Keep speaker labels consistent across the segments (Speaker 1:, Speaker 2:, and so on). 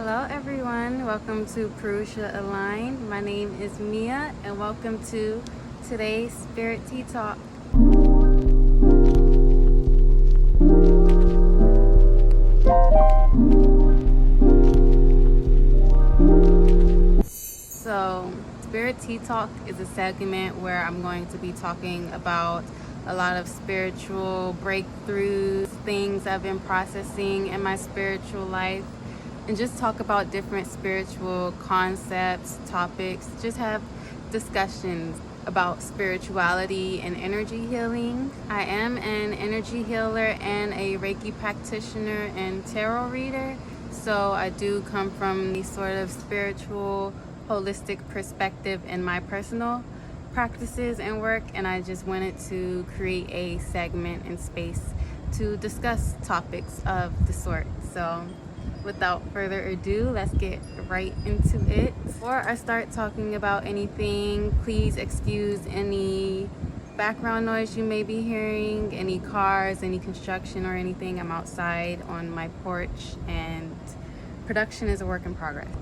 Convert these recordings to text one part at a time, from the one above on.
Speaker 1: Hello everyone, welcome to Purusha Aligned. My name is Mia and welcome to today's Spirit Tea Talk. So, Spirit Tea Talk is a segment where I'm going to be talking about a lot of spiritual breakthroughs, things I've been processing in my spiritual life, and just talk about different spiritual concepts, topics, just have discussions about spirituality and energy healing. I am an energy healer and a Reiki practitioner and tarot reader, so I do come from the sort of spiritual, holistic perspective in my personal practices and work, and I just wanted to create a segment and space to discuss topics of the sort. So without further ado, let's get right into it. Before I start talking about anything, please excuse any background noise you may be hearing, any cars, any construction or anything. I'm outside on my porch and production is a work in progress.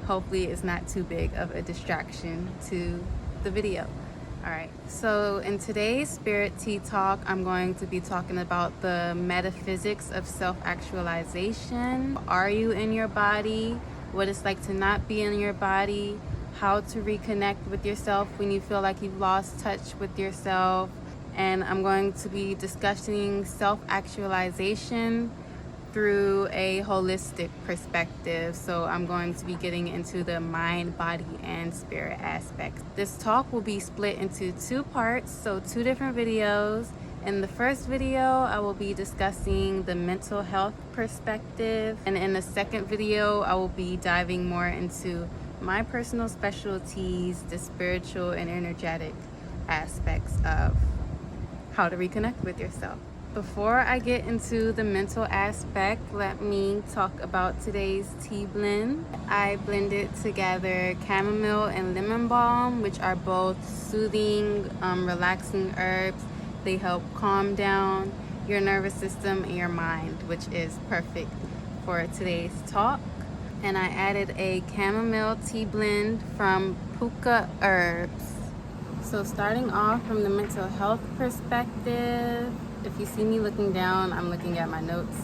Speaker 1: Hopefully it's not too big of a distraction to the video. Alright, so in today's Spirit Tea Talk, I'm going to be talking about the metaphysics of self-actualization. Are you in your body? What it's like to not be in your body? How to reconnect with yourself when you feel like you've lost touch with yourself. And I'm going to be discussing self-actualization through a holistic perspective. So I'm going to be getting into the mind, body, and spirit aspects. This talk will be split into two parts, so two different videos. In the first video, I will be discussing the mental health perspective, and in the second video, I will be diving more into my personal specialties, the spiritual and energetic aspects of how to reconnect with yourself. Before I get into the mental aspect, let me talk about today's tea blend. I blended together chamomile and lemon balm, which are both soothing, relaxing herbs. They help calm down your nervous system and your mind, which is perfect for today's talk. And I added a chamomile tea blend from Puka Herbs. So starting off from the mental health perspective, if you see me looking down, I'm looking at my notes.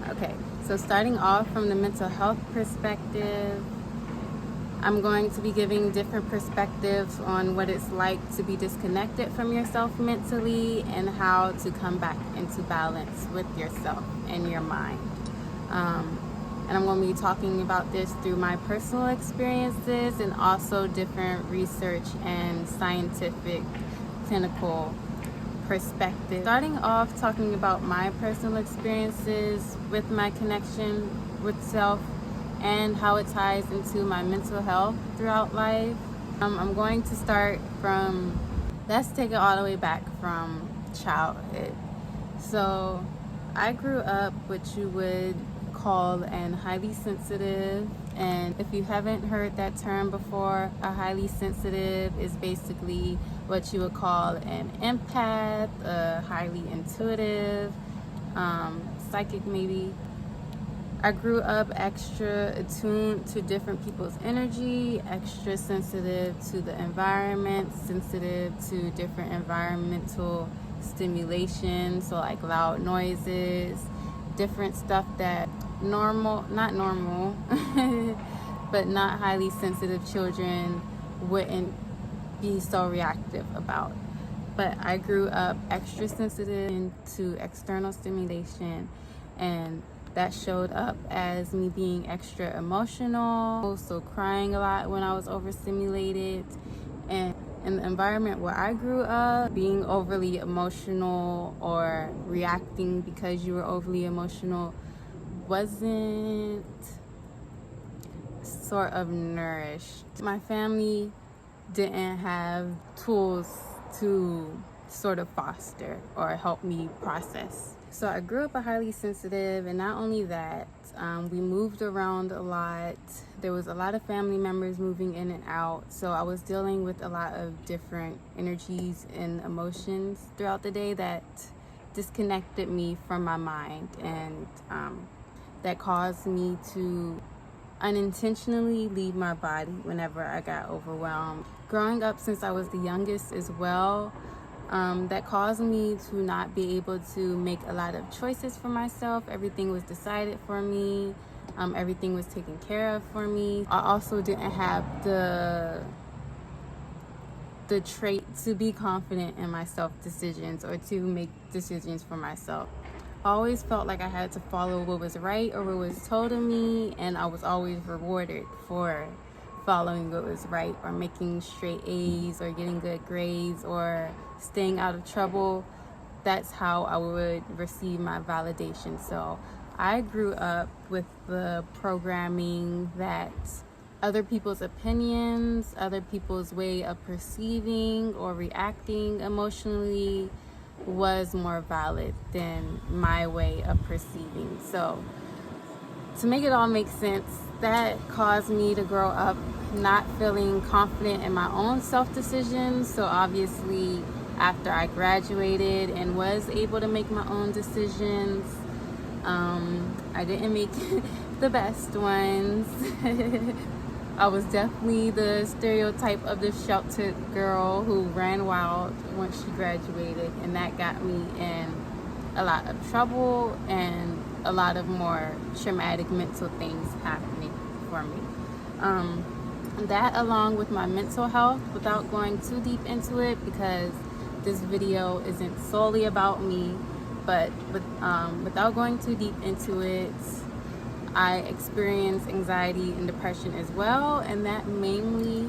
Speaker 1: Okay, so starting off from the mental health perspective, I'm going to be giving different perspectives on what it's like to be disconnected from yourself mentally and how to come back into balance with yourself and your mind. And I'm going to be talking about this through my personal experiences and also different research and scientific clinical perspective. Starting off talking about my personal experiences with my connection with self and how it ties into my mental health throughout life. I'm going to start from, let's take it all the way back from childhood. So I grew up what you would call an highly sensitive, and if you haven't heard that term before, a highly sensitive is basically what you would call an empath, a highly intuitive, psychic maybe. I grew up extra attuned to different people's energy, extra sensitive to the environment, sensitive to different environmental stimulation, so like loud noises, different stuff that not normal, but not highly sensitive children wouldn't be so reactive about. But I grew up extra sensitive to external stimulation, and that showed up as me being extra emotional, also crying a lot when I was overstimulated. And in the environment where I grew up, being overly emotional or reacting because you were overly emotional wasn't sort of nourished. My family didn't have tools to sort of foster or help me process. So I grew up a highly sensitive, and not only that, we moved around a lot. There was a lot of family members moving in and out, so I was dealing with a lot of different energies and emotions throughout the day that disconnected me from my mind, and that caused me to unintentionally leave my body whenever I got overwhelmed. Growing up since I was the youngest as well, that caused me to not be able to make a lot of choices for myself. Everything was decided for me. Everything was taken care of for me. I also didn't have the trait to be confident in my self-decisions or to make decisions for myself. I always felt like I had to follow what was right or what was told of me, and I was always rewarded for following what was right or making straight A's or getting good grades or staying out of trouble. That's how I would receive my validation. So I grew up with the programming that other people's opinions, other people's way of perceiving or reacting emotionally was more valid than my way of perceiving. So to make it all make sense, that caused me to grow up not feeling confident in my own self-decisions. So obviously after I graduated and was able to make my own decisions, I didn't make the best ones. I was definitely the stereotype of the sheltered girl who ran wild once she graduated, and that got me in a lot of trouble and a lot of more traumatic mental things happening for me. That along with my mental health, without going too deep into it because this video isn't solely about me, but without going too deep into it, I experience anxiety and depression as well, and that mainly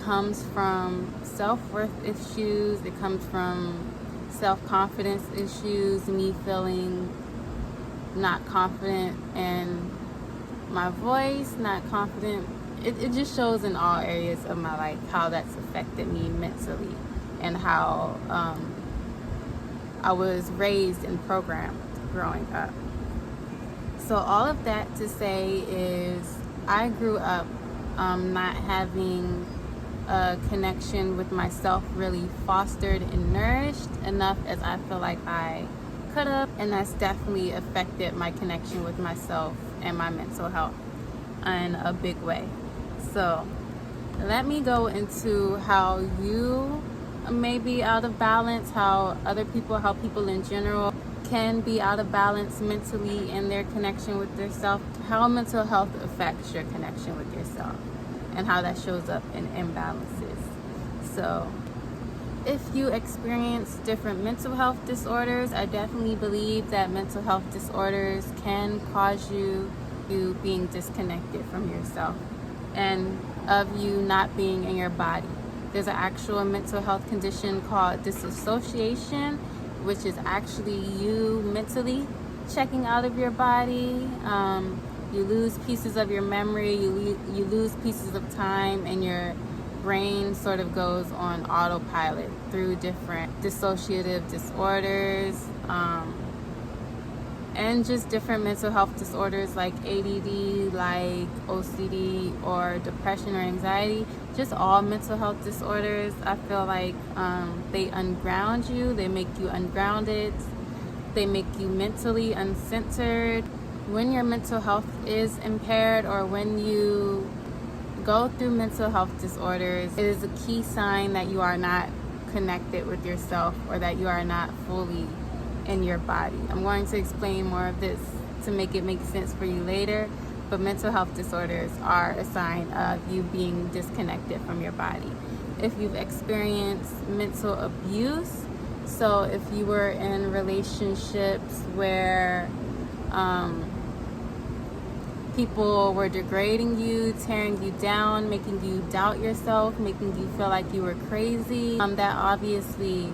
Speaker 1: comes from self-worth issues. It comes from self-confidence issues, me feeling not confident in my voice, not confident. It just shows in all areas of my life how that's affected me mentally and how I was raised and programmed growing up. So all of that to say is I grew up not having a connection with myself really fostered and nourished enough as I feel like I could have, and that's definitely affected my connection with myself and my mental health in a big way. So let me go into how you may be out of balance, how other people, how people in general can be out of balance mentally in their connection with themselves, how mental health affects your connection with yourself, and how that shows up in imbalances. So if you experience different mental health disorders, I definitely believe that mental health disorders can cause you being disconnected from yourself and of you not being in your body. There's an actual mental health condition called disassociation, which is actually you mentally checking out of your body. You lose pieces of your memory, you lose pieces of time, and your brain sort of goes on autopilot through different dissociative disorders, and just different mental health disorders like ADD, like OCD, or depression or anxiety. Just all mental health disorders, I feel like they unground you, they make you ungrounded, they make you mentally uncentered. When your mental health is impaired or when you go through mental health disorders, it is a key sign that you are not connected with yourself or that you are not fully in your body. I'm going to explain more of this to make it make sense for you later, but mental health disorders are a sign of you being disconnected from your body. If you've experienced mental abuse, so if you were in relationships where people were degrading you, tearing you down, making you doubt yourself, making you feel like you were crazy, that obviously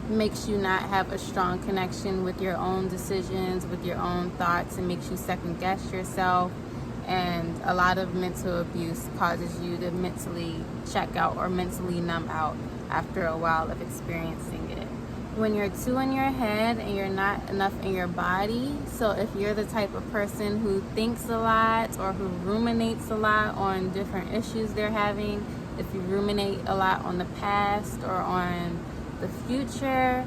Speaker 1: makes you not have a strong connection with your own decisions, with your own thoughts, and makes you second guess yourself. And a lot of mental abuse causes you to mentally check out or mentally numb out after a while of experiencing it. When you're too in your head and you're not enough in your body, so if you're the type of person who thinks a lot or who ruminates a lot on different issues they're having, if you ruminate a lot on the past or on the future,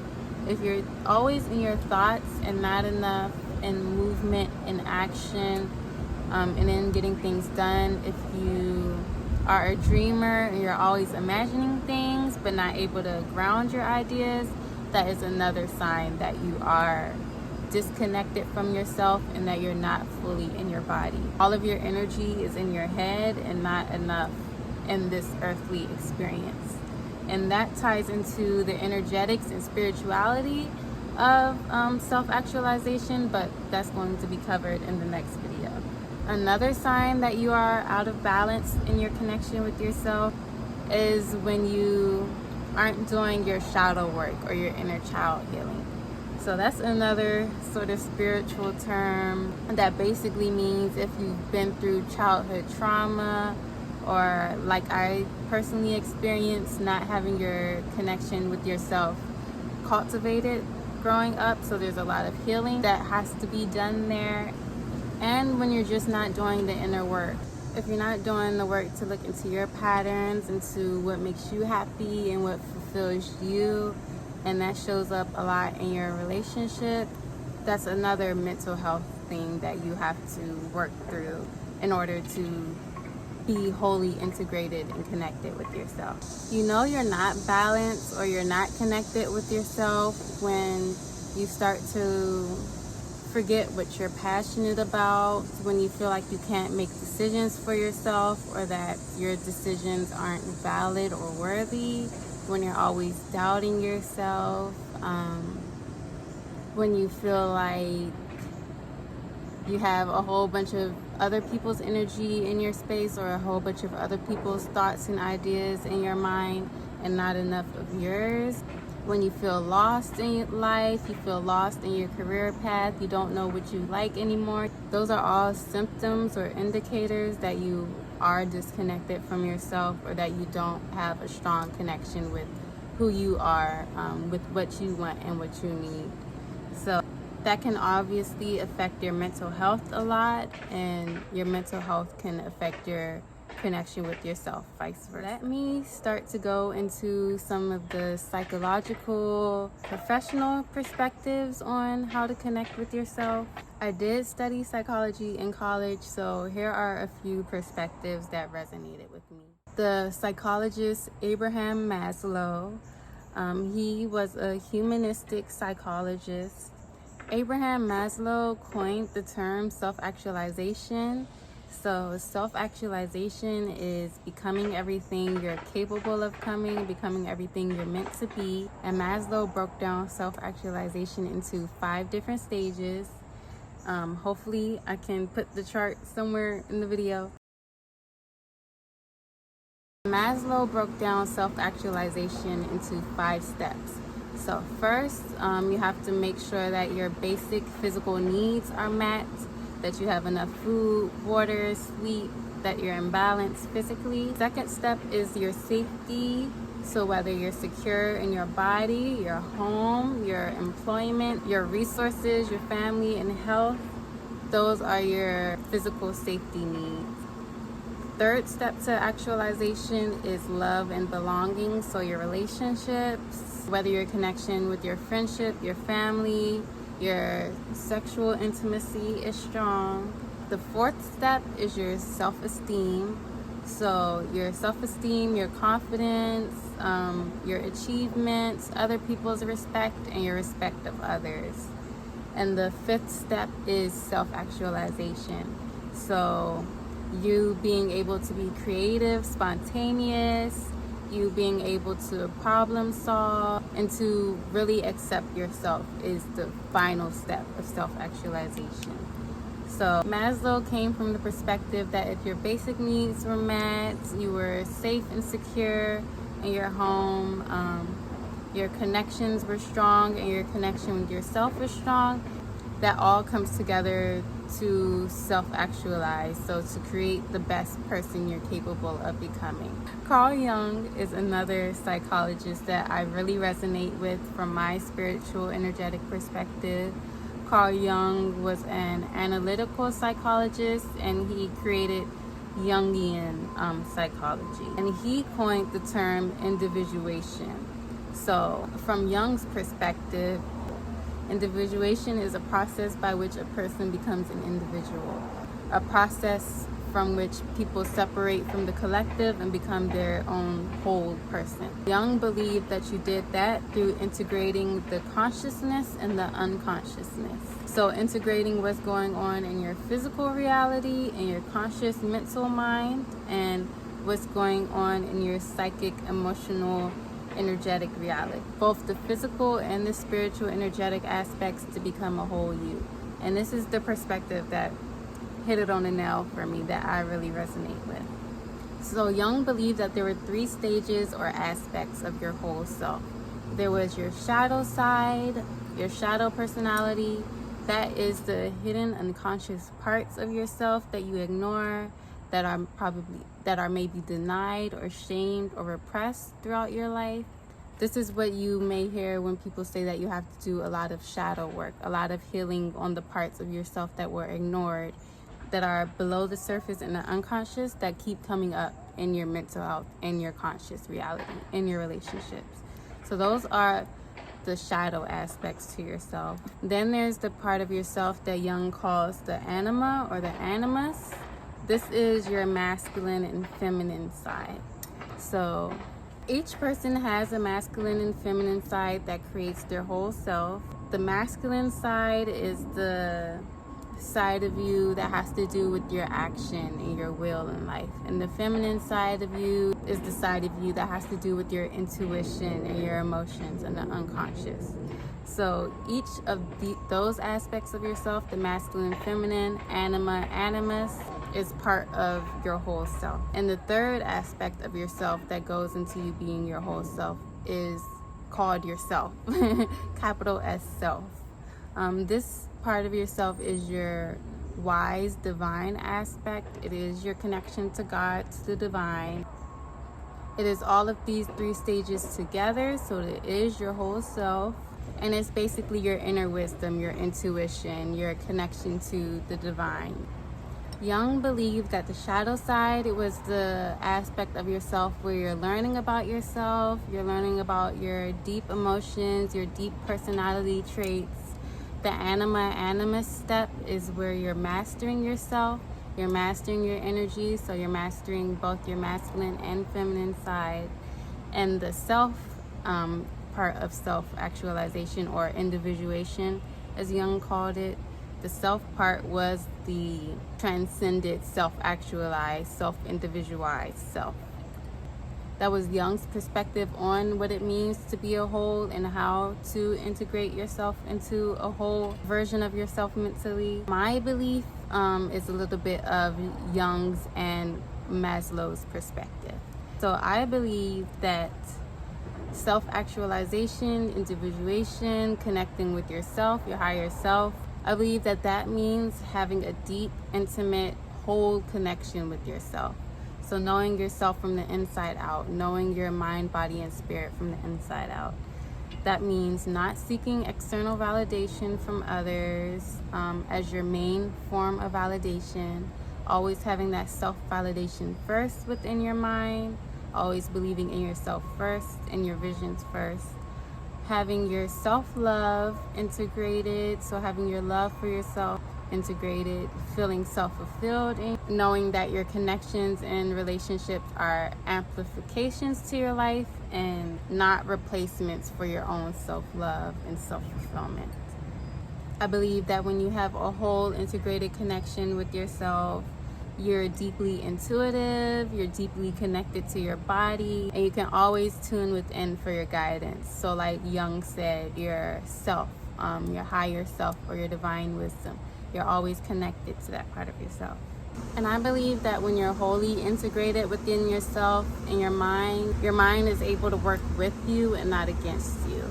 Speaker 1: if you're always in your thoughts and not enough in movement and action, and in getting things done. If you are a dreamer and you're always imagining things but not able to ground your ideas, that is another sign that you are disconnected from yourself and that you're not fully in your body. All of your energy is in your head and not enough in this earthly experience. And that ties into the energetics and spirituality of self-actualization, but that's going to be covered in the next video. Another sign that you are out of balance in your connection with yourself is when you aren't doing your shadow work or your inner child healing. So that's another sort of spiritual term that basically means if you've been through childhood trauma, or like I personally experienced, not having your connection with yourself cultivated growing up. So there's a lot of healing that has to be done there. And when you're just not doing the inner work. If you're not doing the work to look into your patterns, into what makes you happy and what fulfills you, and that shows up a lot in your relationship, that's another mental health thing that you have to work through in order to be wholly integrated and connected with yourself. You know you're not balanced or you're not connected with yourself when you start to forget what you're passionate about, when you feel like you can't make decisions for yourself or that your decisions aren't valid or worthy, when you're always doubting yourself, when you feel like you have a whole bunch of other people's energy in your space or a whole bunch of other people's thoughts and ideas in your mind and not enough of yours. When you feel lost in your life, you feel lost in your career path, you don't know what you like anymore. Those are all symptoms or indicators that you are disconnected from yourself or that you don't have a strong connection with who you are, with what you want and what you need. So that can obviously affect your mental health a lot, and your mental health can affect your connection with yourself, vice versa. Let me start to go into some of the psychological, professional perspectives on how to connect with yourself. I did study psychology in college, so here are a few perspectives that resonated with me. The psychologist Abraham Maslow, he was a humanistic psychologist. Abraham Maslow coined the term self-actualization. So self-actualization is becoming everything you're capable of becoming everything you're meant to be. And Maslow broke down self-actualization into 5 different stages. Hopefully I can put the chart somewhere in the video. Maslow broke down self-actualization into 5 steps. So first, you have to make sure that your basic physical needs are met, that you have enough food, water, sleep, that you're in balance physically. Second step is your safety. So whether you're secure in your body, your home, your employment, your resources, your family, and health, those are your physical safety needs. Third step to actualization is love and belonging. So your relationships, whether your connection with your friendship, your family, your sexual intimacy is strong. The fourth step is your self-esteem. So your self-esteem, your confidence, your achievements, other people's respect, and your respect of others. And the fifth step is self-actualization. So you being able to be creative, spontaneous, you being able to problem solve, and to really accept yourself is the final step of self-actualization. So Maslow came from the perspective that if your basic needs were met, you were safe and secure in your home, your connections were strong, and your connection with yourself was strong, that all comes together to self-actualize, so to create the best person you're capable of becoming. Carl Jung is another psychologist that I really resonate with from my spiritual, energetic perspective. Carl Jung was an analytical psychologist, and he created Jungian psychology. And he coined the term individuation. So from Jung's perspective, individuation is a process by which a person becomes an individual. a process from which people separate from the collective and become their own whole person. Jung believed that you did that through integrating the consciousness and the unconsciousness. So integrating what's going on in your physical reality, in your conscious mental mind, and what's going on in your psychic, emotional, energetic reality. Both the physical and the spiritual energetic aspects to become a whole you. And this is the perspective that hit it on the nail for me, that I really resonate with. So Jung believed that there were 3 stages or aspects of your whole self. There was your shadow side, your shadow personality. That is the hidden unconscious parts of yourself that you ignore, that are maybe denied or shamed or repressed throughout your life. This is what you may hear when people say that you have to do a lot of shadow work, a lot of healing on the parts of yourself that were ignored, that are below the surface in the unconscious, that keep coming up in your mental health, in your conscious reality, in your relationships. So those are the shadow aspects to yourself. Then there's the part of yourself that Jung calls the anima or the animus. This is your masculine and feminine side. So each person has a masculine and feminine side that creates their whole self. The masculine side is the side of you that has to do with your action and your will in life, and the feminine side of you is the side of you that has to do with your intuition and your emotions and the unconscious. So each of those aspects of yourself, the masculine, feminine, anima, animus, is part of your whole self. And the third aspect of yourself that goes into you being your whole self is called yourself, capital S, self. This part of yourself is your wise, divine aspect. It is your connection to God, to the divine. It is all of these 3 stages together, so it is your whole self. And it's basically your inner wisdom, your intuition, your connection to the divine. Jung believed that the shadow side, it was the aspect of yourself where you're learning about yourself, you're learning about your deep emotions, your deep personality traits. The anima, animus step is where you're mastering yourself, you're mastering your energy, so you're mastering both your masculine and feminine side. And the self part of self-actualization or individuation, as Jung called it, the self part was the transcended, self-actualized, self-individualized self. That was Jung's perspective on what it means to be a whole and how to integrate yourself into a whole version of yourself mentally. My belief is a little bit of Jung's and Maslow's perspective. So I believe that self-actualization, individuation, connecting with yourself, your higher self, I believe that that means having a deep, intimate, whole connection with yourself. So knowing yourself from the inside out, knowing your mind, body, and spirit from the inside out. That means not seeking external validation from others as your main form of validation. Always having that self-validation first within your mind. Always believing in yourself first, in your visions first. Having your self-love integrated, so having your love for yourself integrated, feeling self-fulfilled, and knowing that your connections and relationships are amplifications to your life and not replacements for your own self-love and self-fulfillment. I believe that when you have a whole integrated connection with yourself, you're deeply intuitive, you're deeply connected to your body, and you can always tune within for your guidance. So like Jung said, your self, your higher self or your divine wisdom, you're always connected to that part of yourself. And I believe that when you're wholly integrated within yourself and your mind is able to work with you and not against you.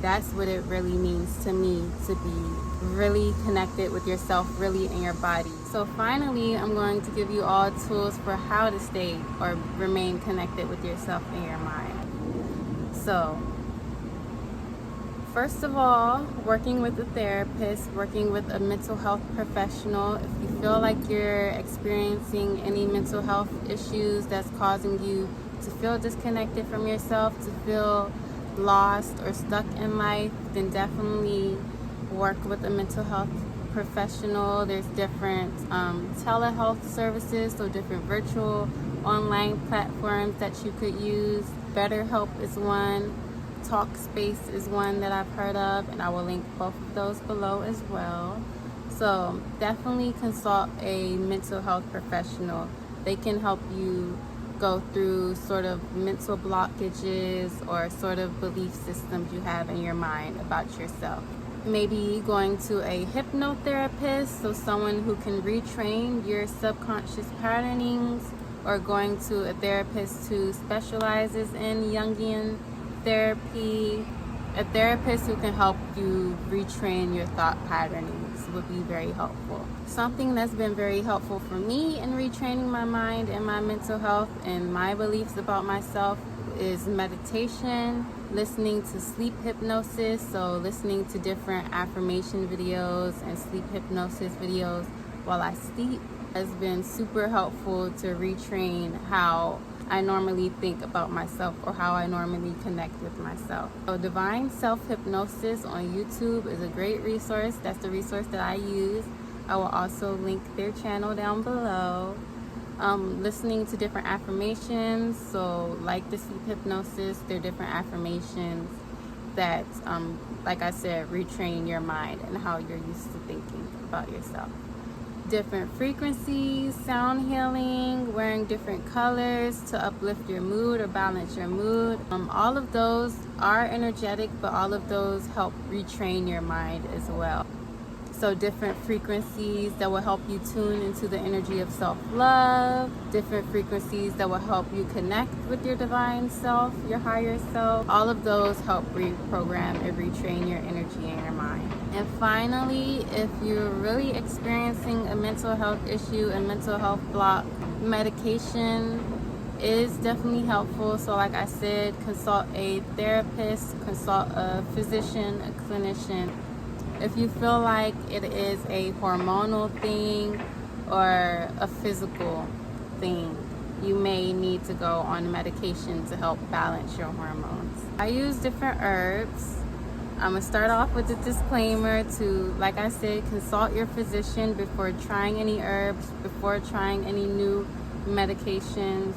Speaker 1: That's what it really means to me, to be really connected with yourself, really in your body. So finally, I'm going to give you all tools for how to stay or remain connected with yourself and your mind. So first of all, working with a therapist, working with a mental health professional. If you feel like you're experiencing any mental health issues that's causing you to feel disconnected from yourself, to feel lost or stuck in life, then definitely work with a mental health professional. There's different telehealth services, so different virtual online platforms that you could use. BetterHelp is one. Talkspace is one that I've heard of, and I will link both of those below as well. So definitely consult a mental health professional. They can help you go through sort of mental blockages or sort of belief systems you have in your mind about yourself. Maybe going to a hypnotherapist, so someone who can retrain your subconscious patternings, or going to a therapist who specializes in Jungian therapy. A therapist who can help you retrain your thought patternings would be very helpful. Something that's been very helpful for me in retraining my mind and my mental health and my beliefs about myself is meditation, listening to sleep hypnosis, so listening to different affirmation videos and sleep hypnosis videos while I sleep has been super helpful to retrain how I normally think about myself or how I normally connect with myself. So Divine Self Hypnosis on YouTube is a great resource. That's the resource that I use. I will also link their channel down below. Listening to different affirmations, so like the sleep hypnosis, there are different affirmations that, like I said, retrain your mind and how you're used to thinking about yourself. Different frequencies, sound healing, wearing different colors to uplift your mood or balance your mood. All of those are energetic, but all of those help retrain your mind as well. So different frequencies that will help you tune into the energy of self-love, different frequencies that will help you connect with your divine self, your higher self. All of those help reprogram and retrain your energy and your mind. And finally, if you're really experiencing a mental health issue, a mental health block, medication is definitely helpful. So like I said, consult a therapist, consult a physician, a clinician. If you feel like it is a hormonal thing or a physical thing, you may need to go on medication to help balance your hormones. I use different herbs. I'm going to start off with a disclaimer to, like I said, consult your physician before trying any herbs, before trying any new medications,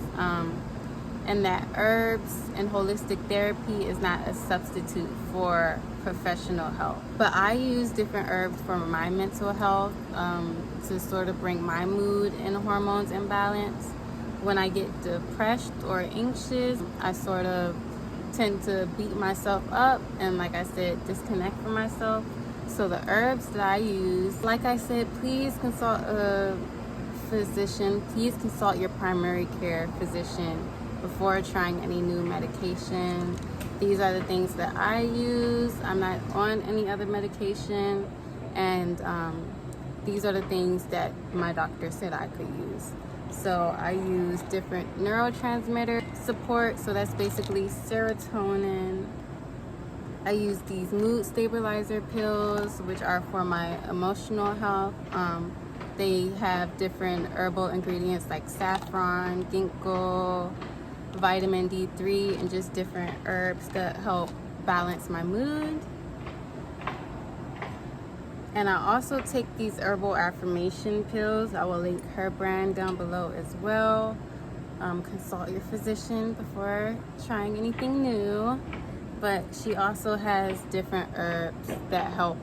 Speaker 1: and that herbs and holistic therapy is not a substitute for professional help. But I use different herbs for my mental health to sort of bring my mood and hormones in balance. When I get depressed or anxious, I sort of tend to beat myself up and, like I said, disconnect from myself. So the herbs that I use, like I said, please consult a physician. Please consult your primary care physician before trying any new medication. These are the things that I use. I'm not on any other medication, and these are the things that my doctor said I could use. So I use different neurotransmitter support, so that's basically serotonin. I use these mood stabilizer pills, which are for my emotional health. They have different herbal ingredients like saffron, ginkgo, vitamin D3, and just different herbs that help balance my mood. And I also take these herbal affirmation pills. I will link her brand down below as well. Consult your physician before trying anything new. But she also has different herbs that help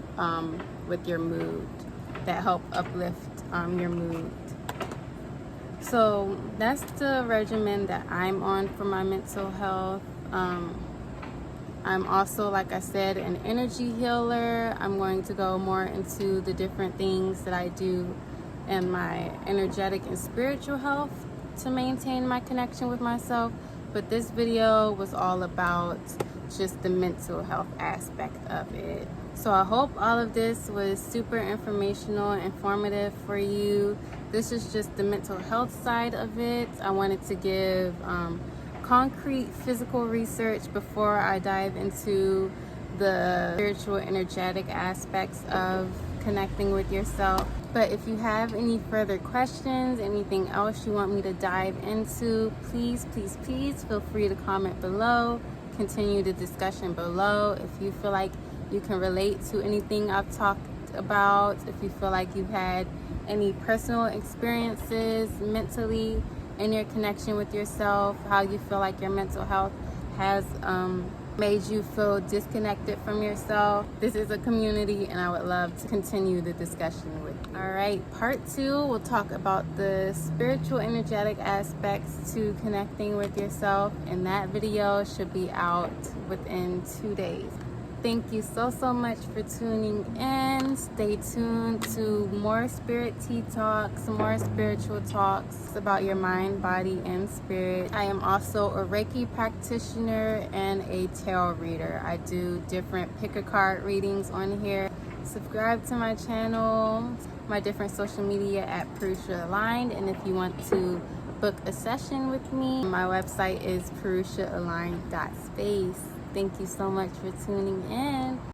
Speaker 1: with your mood, that help uplift your mood. So that's the regimen that I'm on for my mental health. I'm also, like I said, an energy healer. I'm going to go more into the different things that I do in my energetic and spiritual health to maintain my connection with myself. But this video was all about just the mental health aspect of it. So I hope all of this was super informational, informative for you. This is just the mental health side of it. I wanted to give concrete physical research before I dive into the spiritual energetic aspects of connecting with yourself. But if you have any further questions, anything else you want me to dive into, please feel free to comment below. Continue the discussion below. If you feel like you can relate to anything I've talked about if you feel like you've had any personal experiences mentally in your connection with yourself, how you feel like your mental health has made you feel disconnected from yourself. This is a community and I would love to continue the discussion with you. All right, part 2, we'll talk about the spiritual energetic aspects to connecting with yourself, and that video should be out within 2 days. Thank you so much for tuning in. Stay tuned to more spirit tea talks, more spiritual talks about your mind, body, and spirit. I am also a Reiki practitioner and a tarot reader. I do different pick-a-card readings on here. Subscribe to my channel, my different social media at Purusha Aligned, and if you want to book a session with me, my website is purushaaligned.space. Thank you so much for tuning in.